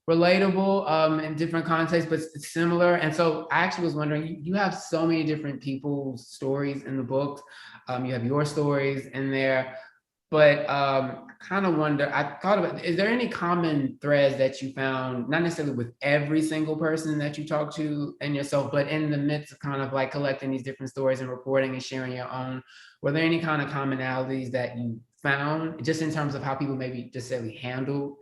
C: relatable in different contexts, but similar. And so I actually was wondering, you have so many different people's stories in the book. You have your stories in there. But I kind of wonder, I thought about, is there any common threads that you found, not necessarily with every single person that you talk to and yourself, but in the midst of kind of like collecting these different stories and reporting and sharing your own, were there any kind of commonalities that you found just in terms of how people maybe just say we handle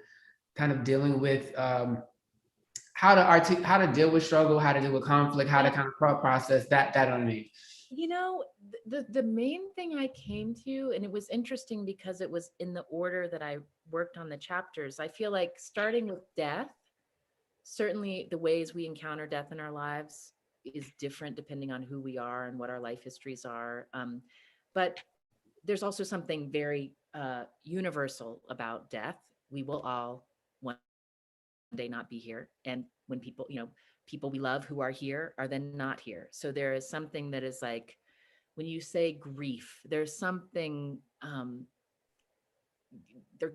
C: kind of dealing with how to deal with struggle, how to deal with conflict, how to kind of process that underneath?
D: You know, the main thing I came to, and it was interesting because it was in the order that I worked on the chapters. I feel like starting with death, certainly the ways we encounter death in our lives is different depending on who we are and what our life histories are. But there's also something very universal about death. We will all one day not be here. And when people, you know, people we love who are here are then not here. So there is something that is like, when you say grief, there's something, there are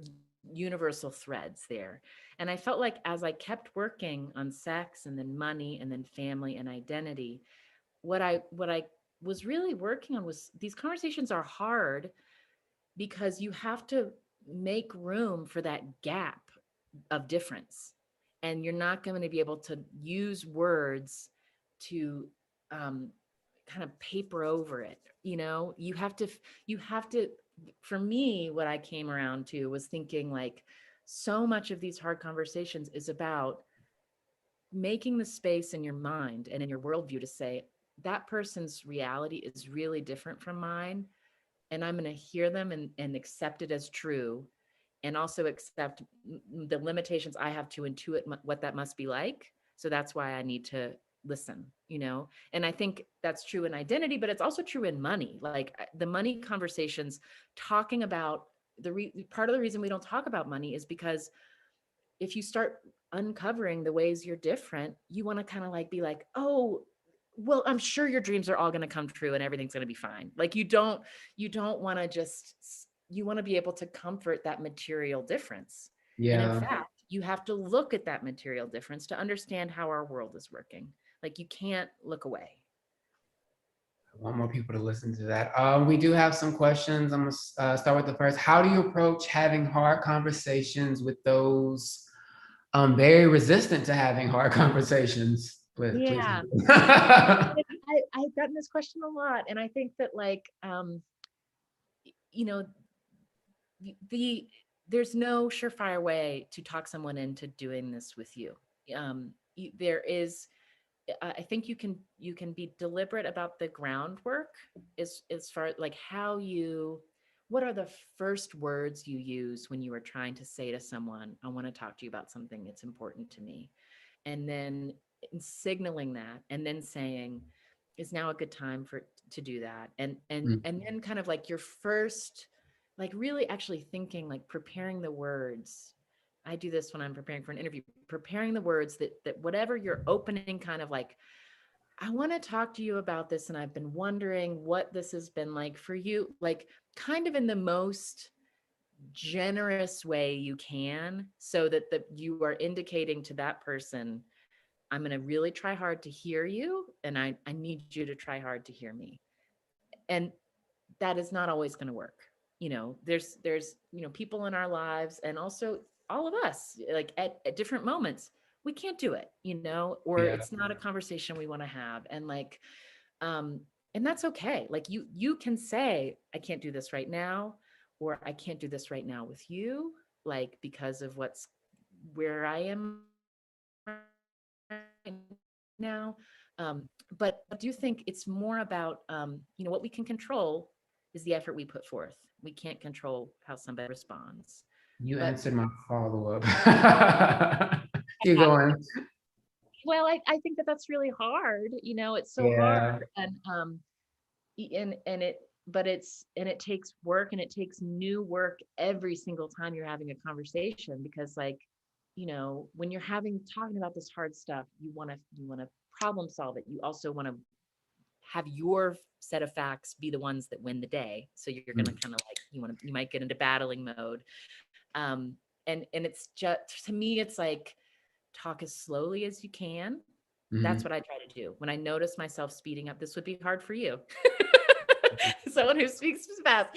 D: universal threads there. And I felt like as I kept working on sex and then money and then family and identity, what I was really working on was, these conversations are hard because you have to make room for that gap of difference. And you're not going to be able to use words to kind of paper over it. You know, you have to, for me, what I came around to was thinking like, so much of these hard conversations is about making the space in your mind and in your worldview to say, that person's reality is really different from mine. And I'm going to hear them and accept it as true, and also accept the limitations I have to intuit what that must be like. So that's why I need to listen, you know? And I think that's true in identity, but it's also true in money. Like the money conversations, talking about part of the reason we don't talk about money is because if you start uncovering the ways you're different, you want to kind of like be like, oh, well, I'm sure your dreams are all going to come true and everything's going to be fine. Like you don't want to just, you want to be able to comfort that material difference. And in
C: Yeah.
D: fact, you have to look at that material difference to understand how our world is working. Like you can't look away.
C: I want more people to listen to that. We do have some questions. I'm gonna start with the first. How do you approach having hard conversations with those very resistant to having hard conversations with? Please.
D: Yeah. I've gotten this question a lot. And I think that like, you know, there's no surefire way to talk someone into doing this with you. There is, I think you can be deliberate about the groundwork as far like what are the first words you use when you are trying to say to someone, I want to talk to you about something that's important to me. And then signaling that, and then saying, is now a good time to do that? And then kind of like your first, like really actually thinking, like preparing the words. I do this when I'm preparing for an interview, preparing the words that whatever your opening kind of like, I want to talk to you about this. And I've been wondering what this has been like for you, like kind of in the most generous way you can, so that you are indicating to that person, I'm going to really try hard to hear you. And I need you to try hard to hear me. And that is not always going to work. There's, people in our lives, and also all of us, like at different moments, we can't do it, or it's not a conversation we want to have. And like, and that's okay. Like you can say, I can't do this right now, or I can't do this right now with you, like, because of where I am right now. But I do think it's more about, what we can control is the effort we put forth. We can't control how somebody responds.
C: You answered my follow-up. Keep going.
D: Well, I think that's really hard. It's so hard, and it takes work, and it takes new work every single time you're having a conversation, because like, when you're talking about this hard stuff, you want to problem solve it. You also want to have your set of facts be the ones that win the day. So you're going to kind of like, you might get into battling mode. And it's just, to me, it's like, talk as slowly as you can. That's what I try to do. When I notice myself speeding up, this would be hard for you. Someone who speaks fast,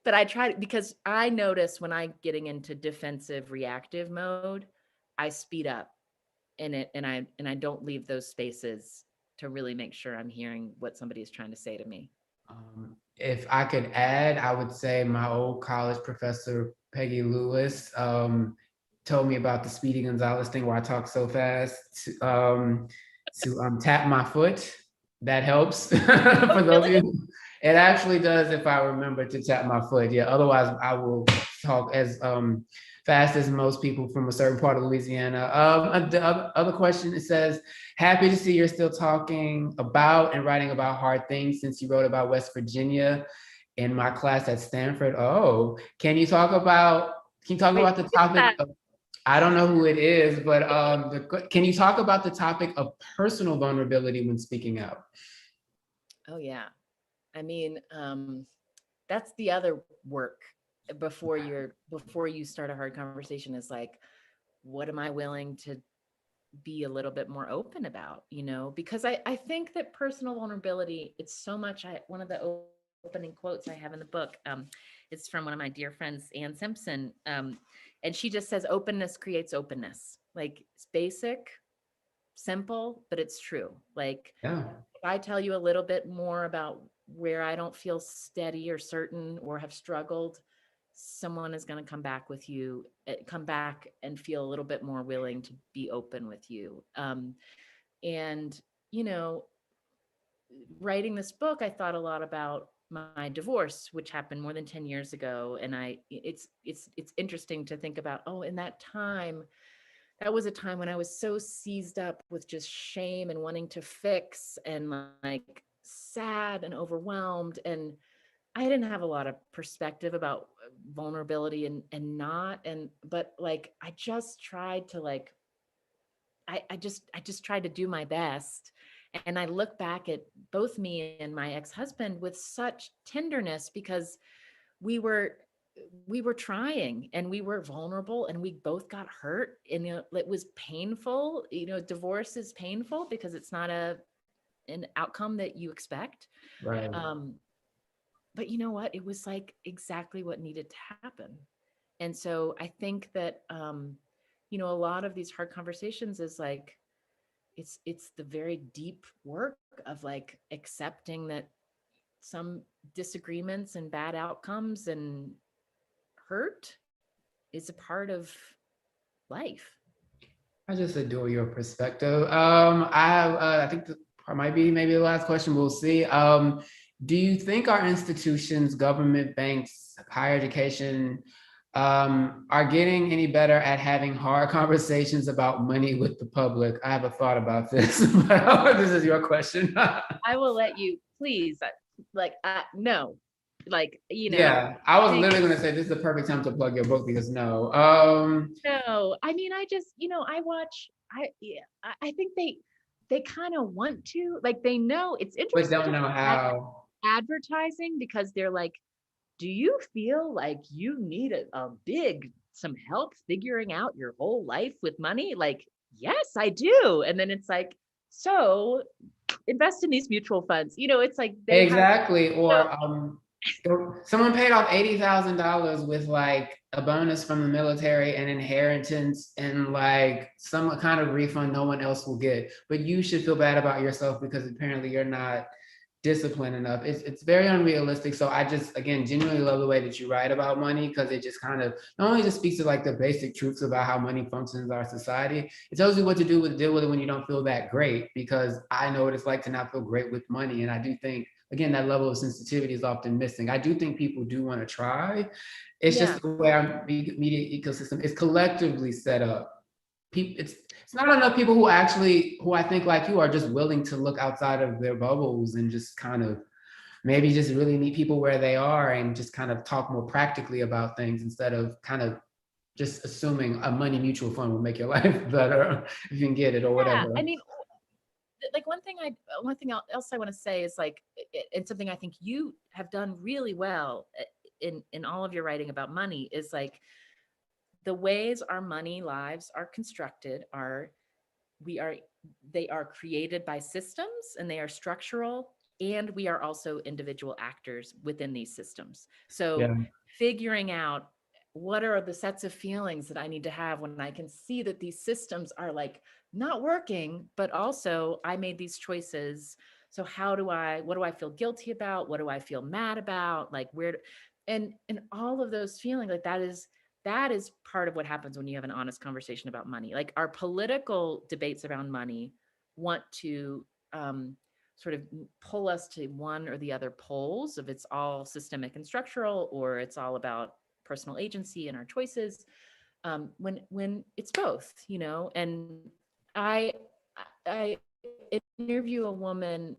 D: but I try to, because I notice when I'm getting into defensive reactive mode, I speed up and I don't leave those spaces to really make sure I'm hearing what somebody is trying to say to me.
C: If I could add, I would say my old college professor, Peggy Lewis, told me about the Speedy Gonzalez thing, where I talk so fast to tap my foot. That helps for those of you. It actually does if I remember to tap my foot. Yeah, otherwise I will talk as fast as most people from a certain part of Louisiana. The other question, it says, happy to see you're still talking about and writing about hard things since you wrote about West Virginia in my class at Stanford. Oh, can you talk about the topic of, I don't know who it is, but can you talk about the topic of personal vulnerability when speaking out?
D: Oh yeah. I mean, that's the other work before you start a hard conversation, is like, what am I willing to be a little bit more open about, because I think that personal vulnerability, it's so much. One of the opening quotes I have in the book, it's from one of my dear friends, Ann Simpson. And she just says, openness creates openness. Like, it's basic, simple, but it's true. Like, if I tell you a little bit more about where I don't feel steady or certain or have struggled, someone is going to come back and feel a little bit more willing to be open with you. And, writing this book, I thought a lot about my divorce, which happened more than 10 years ago. And it's interesting to think about, in that time, that was a time when I was so seized up with just shame and wanting to fix, and like sad and overwhelmed. And I didn't have a lot of perspective about vulnerability but like, I just tried to like, I just tried to do my best. And I look back at both me and my ex-husband with such tenderness, because we were we were trying and we were vulnerable and we both got hurt, and it was painful. Divorce is painful because it's not an outcome that you expect.
C: Right.
D: But you know what? It was like exactly what needed to happen. And so I think that, a lot of these hard conversations is like, it's the very deep work of like accepting that some disagreements and bad outcomes and hurt is a part of life.
C: I just adore your perspective. I think that might be maybe the last question. We'll see. Do you think our institutions, government, banks, higher education, are getting any better at having hard conversations about money with the public? I have a thought about this, but this is your question.
D: I will let you, please. No,
C: Yeah, I was literally going to say this is the perfect time to plug your book because no.
D: No, I mean, I just, I watch, yeah, I think they kind of want to, like, they know it's
C: But
D: interesting.
C: don't know how.
D: Advertising, because they're like, do you feel like you need some help figuring out your whole life with money? Like, yes, I do. And then it's like, so invest in these mutual funds. It's like
C: Exactly. Or someone paid off $80,000 with like a bonus from the military and inheritance and like some kind of refund no one else will get. But you should feel bad about yourself because apparently you're not disciplined enough. It's very unrealistic. So I just, again, genuinely love the way that you write about money, because it just kind of not only just speaks to like the basic truths about how money functions in our society, it tells you what to deal with it when you don't feel that great, because I know what it's like to not feel great with money. And I do think, again, that level of sensitivity is often missing. I do think people do want to try. It's just the way our media ecosystem is collectively set up. It's not enough people who I think like you are just willing to look outside of their bubbles and just kind of maybe just really meet people where they are and just kind of talk more practically about things instead of kind of just assuming a money mutual fund will make your life better if you can get it or whatever.
D: I mean, like one thing else I want to say is like, and something I think you have done really well in all of your writing about money is like, the ways our money lives are constructed they are created by systems, and they are structural, and we are also individual actors within these systems. So figuring out what are the sets of feelings that I need to have when I can see that these systems are like not working, but also I made these choices. So what do I feel guilty about? What do I feel mad about? Like and all of those feelings, like that is part of what happens when you have an honest conversation about money. Like our political debates around money want to sort of pull us to one or the other poles of it's all systemic and structural, or it's all about personal agency and our choices. When it's both, and I interview a woman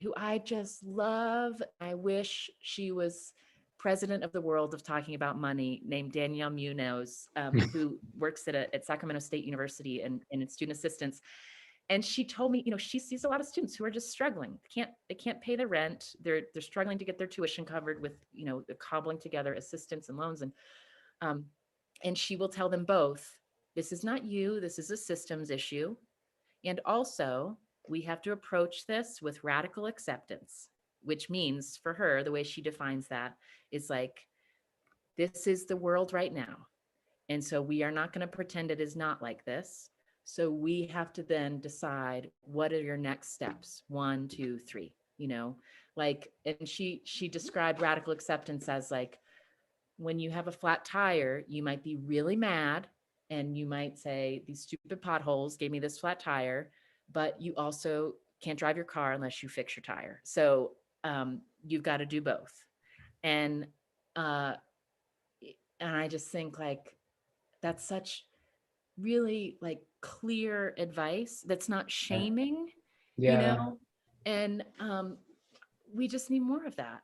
D: who I just love. I wish she was president of the world of talking about money, named Danielle Munoz, who works at Sacramento State University and in student assistance. And she told me, she sees a lot of students who are just struggling. They can't pay their rent. They're struggling to get their tuition covered with, cobbling together assistance and loans. And she will tell them both, this is not you, this is a systems issue. And also, we have to approach this with radical acceptance, which means for her, the way she defines that is like, this is the world right now. And so we are not going to pretend it is not like this. So we have to then decide, what are your next steps? 1, 2, 3, and she described radical acceptance as like, when you have a flat tire, you might be really mad and you might say, these stupid potholes gave me this flat tire, but you also can't drive your car unless you fix your tire. So you've got to do both. And I just think like, that's such really like clear advice that's not shaming, and we just need more of that.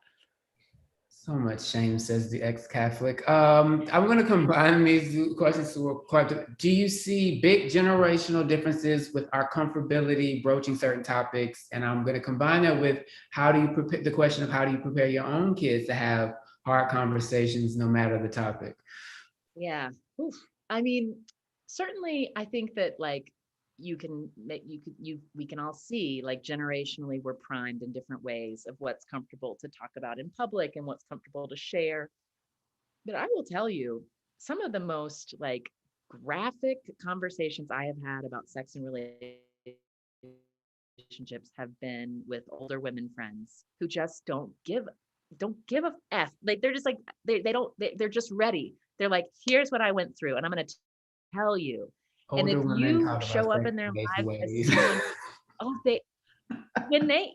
C: So much shame, says the ex-Catholic. I'm going to combine these questions to a question. Do you see big generational differences with our comfortability broaching certain topics? And I'm going to combine that with the question of how do you prepare your own kids to have hard conversations, no matter the topic.
D: Yeah. Oof. I mean, certainly I think that like we can all see like generationally we're primed in different ways of what's comfortable to talk about in public and what's comfortable to share. But I will tell you, some of the most like graphic conversations I have had about sex and relationships have been with older women friends who just don't give a f. Like they're just like they're just ready. They're like, here's what I went through, and I'm going to tell you. And if
C: Older women
D: you
C: talk about
D: show up
C: sex
D: in their
C: in gay
D: lives as
C: ways.
D: someone, oh, they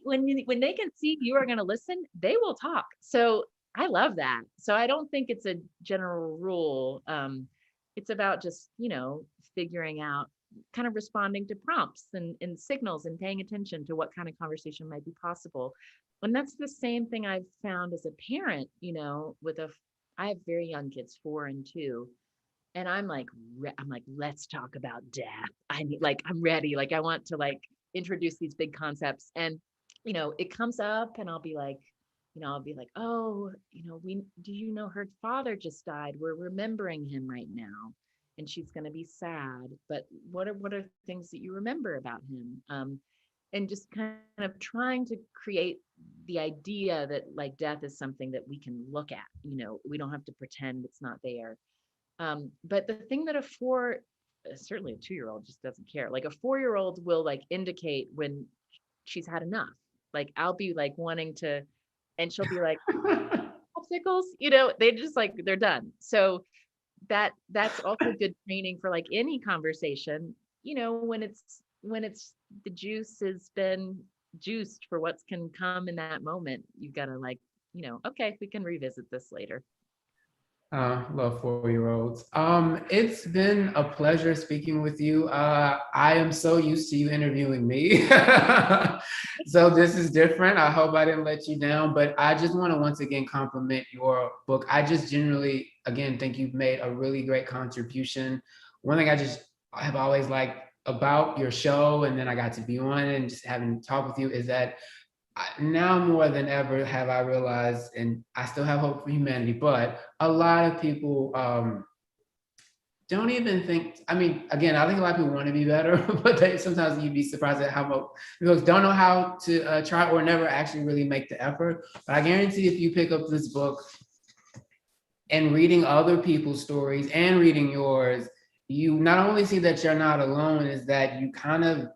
D: when they can see you are going to listen, they will talk. So I love that. So I don't think it's a general rule. It's about just, figuring out, kind of responding to prompts and signals and paying attention to what kind of conversation might be possible. And that's the same thing I've found as a parent, I have very young kids, 4 and 2. And I'm like, let's talk about death. I mean, like, I'm ready. Like, I want to like introduce these big concepts. And, it comes up and I'll be like, oh, do you know her father just died? We're remembering him right now. And she's going to be sad. But what are things that you remember about him? And just kind of trying to create the idea that like death is something that we can look at. We don't have to pretend it's not there. But the thing that certainly a 2-year-old just doesn't care. Like a 4-year-old will like indicate when she's had enough. Like I'll be like wanting to, and she'll be like, popsicles, they just like, they're done. So that's also good training for like any conversation, when it's the juice has been juiced for what's can come in that moment. You've got to like, okay, we can revisit this later.
C: Love 4-year-olds. It's been a pleasure speaking with you. I am so used to you interviewing me. So this is different. I hope I didn't let you down, but I just want to once again compliment your book. I just generally, again, think you've made a really great contribution. One thing I just have always liked about your show, and then I got to be on it and just having talked with you, is that now more than ever have I realized, and I still have hope for humanity, but a lot of people don't even think, I mean, again, I think a lot of people want to be better, but sometimes you'd be surprised at how much folks don't know how to try or never actually really make the effort. But I guarantee if you pick up this book and reading other people's stories and reading yours, you not only see that you're not alone, is that you kind of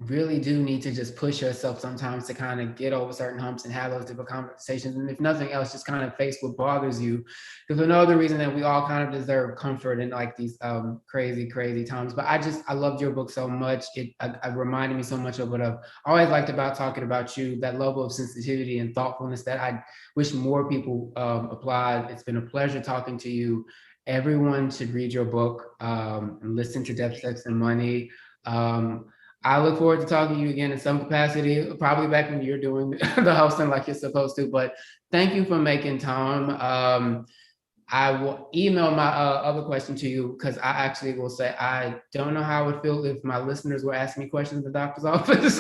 C: really do need to just push yourself sometimes to kind of get over certain humps and have those difficult conversations. And if nothing else, just kind of face what bothers you. Because I know the reason that we all kind of deserve comfort in like these crazy, crazy times. But I loved your book so much. It reminded me so much of what I've always liked about talking about you, that level of sensitivity and thoughtfulness that I wish more people applied. It's been a pleasure talking to you. Everyone should read your book and listen to Death, Sex, and Money. I look forward to talking to you again in some capacity, probably back when you're doing the hosting like you're supposed to, but thank you for making time. I will email my other question to you, because I actually will say, I don't know how I would feel if my listeners were asking me questions in the doctor's office.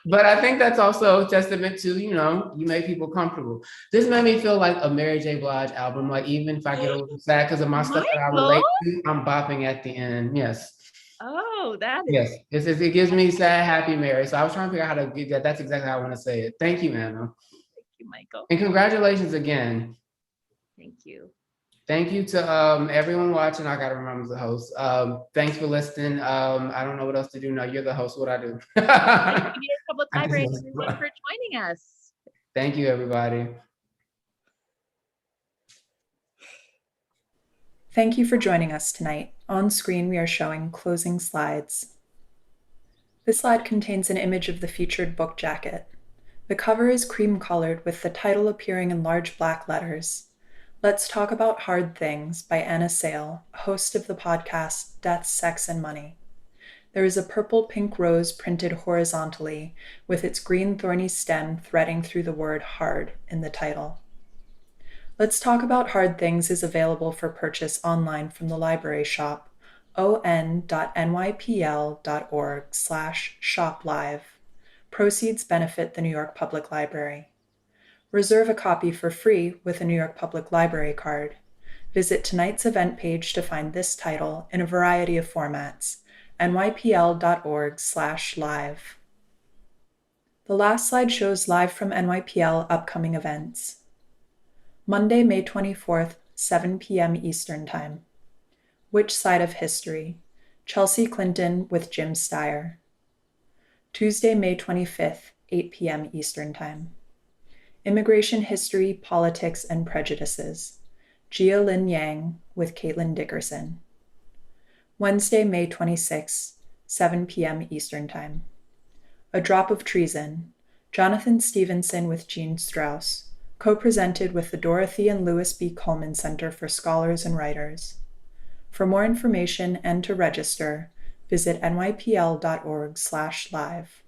C: But I think that's also a testament to, you make people comfortable. This made me feel like a Mary J. Blige album. Like even if I get a little sad because of my stuff that I relate to, I'm bopping at the end. Yes.
D: Oh, that is.
C: Yes, it gives me sad, happy Mary. So I was trying to figure out how to get that. That's exactly how I want to say it. Thank you, Anna.
D: Thank you, Michael.
C: And congratulations again.
D: Thank you.
C: Thank you to everyone watching. I gotta remember the host. Thanks for listening. I don't know what else to do now. You're the host. What I do?
D: Give you a couple of tiebreaks for joining us.
C: Thank you, everybody.
A: Thank you for joining us tonight. On screen, we are showing closing slides. This slide contains an image of the featured book jacket. The cover is cream-colored with the title appearing in large black letters. Let's Talk About Hard Things by Anna Sale, host of the podcast Death, Sex, and Money. There is a purple-pink rose printed horizontally with its green thorny stem threading through the word hard in the title. Let's Talk About Hard Things is available for purchase online from the library shop, on.nypl.org/shoplive. Proceeds benefit the New York Public Library. Reserve a copy for free with a New York Public Library card. Visit tonight's event page to find this title in a variety of formats, nypl.org/live. The last slide shows live from NYPL upcoming events. Monday, May 24th, 7 p.m. Eastern Time. Which Side of History? Chelsea Clinton with Jim Steyer. Tuesday, May 25th, 8 p.m. Eastern Time. Immigration History, Politics, and Prejudices. Jia Lin Yang with Caitlin Dickerson. Wednesday, May 26th, 7 p.m. Eastern Time. A Drop of Treason. Jonathan Stevenson with Jean Strauss, co-presented with the Dorothy and Louis B. Coleman Center for Scholars and Writers. For more information and to register, visit nypl.org/live.